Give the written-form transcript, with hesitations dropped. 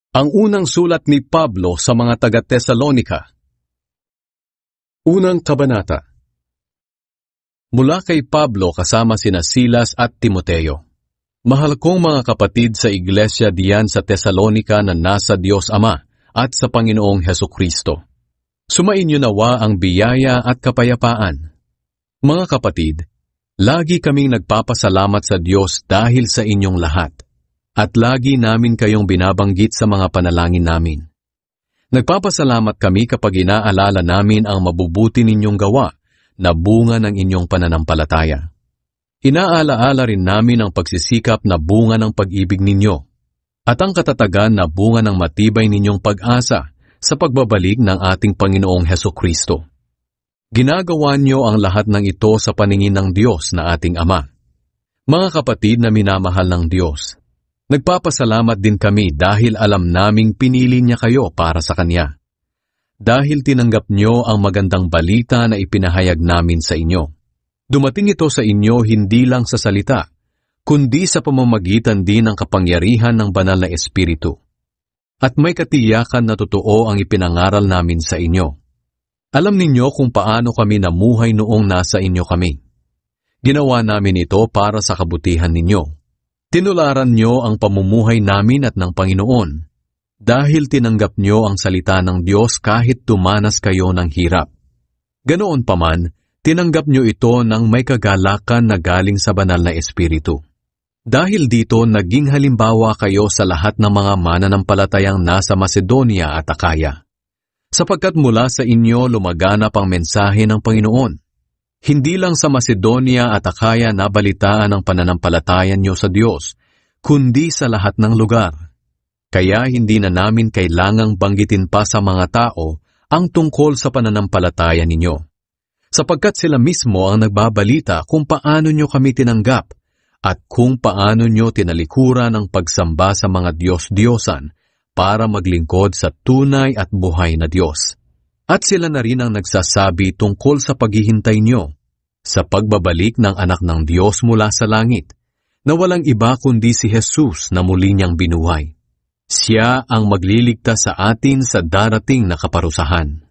Ang unang sulat ni Pablo sa mga taga-Tesalonika. Unang kabanata. Mula kay Pablo kasama sina Silas at Timoteo. Mahal kong mga kapatid sa iglesia diyan sa Tesalonika na nasa Diyos Ama at sa Panginoong Hesukristo. Sumainyo nawa ang biyaya at kapayapaan. Mga kapatid, lagi kaming nagpapasalamat sa Diyos dahil sa inyong lahat, at lagi namin kayong binabanggit sa mga panalangin namin. Nagpapasalamat kami kapag inaalala namin ang mabubuti ninyong gawa na bunga ng inyong pananampalataya. Inaalaala rin namin ang pagsisikap na bunga ng pag-ibig ninyo, at ang katatagan na bunga ng matibay ninyong pag-asa sa pagbabalik ng ating Panginoong Hesukristo. Ginagawa niyo ang lahat ng ito sa paningin ng Diyos na ating Ama. Mga kapatid na minamahal ng Diyos, nagpapasalamat din kami dahil alam naming pinili niya kayo para sa Kanya. Dahil tinanggap niyo ang magandang balita na ipinahayag namin sa inyo. Dumating ito sa inyo hindi lang sa salita, kundi sa pamamagitan din ng kapangyarihan ng banal na Espiritu. At may katiyakan na totoo ang ipinangaral namin sa inyo. Alam ninyo kung paano kami namuhay noong nasa inyo kami. Ginawa namin ito para sa kabutihan ninyo. Tinularan nyo ang pamumuhay namin at ng Panginoon, dahil tinanggap nyo ang salita ng Diyos kahit tumanas kayo ng hirap. Ganoon pa man, tinanggap nyo ito ng may kagalakan na galing sa banal na Espiritu. Dahil dito, naging halimbawa kayo sa lahat ng mga mananampalatayang nasa Macedonia at Akaya. Sapagkat mula sa inyo lumaganap ang mensahe ng Panginoon. Hindi lang sa Macedonia at Akaya nabalitaan ang pananampalatayan nyo sa Diyos, kundi sa lahat ng lugar. Kaya hindi na namin kailangang banggitin pa sa mga tao ang tungkol sa pananampalataya ninyo. Sapagkat sila mismo ang nagbabalita kung paano nyo kami tinanggap at kung paano nyo tinalikuran ang pagsamba sa mga Diyos-Diyosan para maglingkod sa tunay at buhay na Diyos. At sila na rin ang nagsasabi tungkol sa paghihintay nyo sa pagbabalik ng anak ng Diyos mula sa langit, na walang iba kundi si Jesus na muli niyang binuhay. Siya ang magliligtas sa atin sa darating na kaparusahan.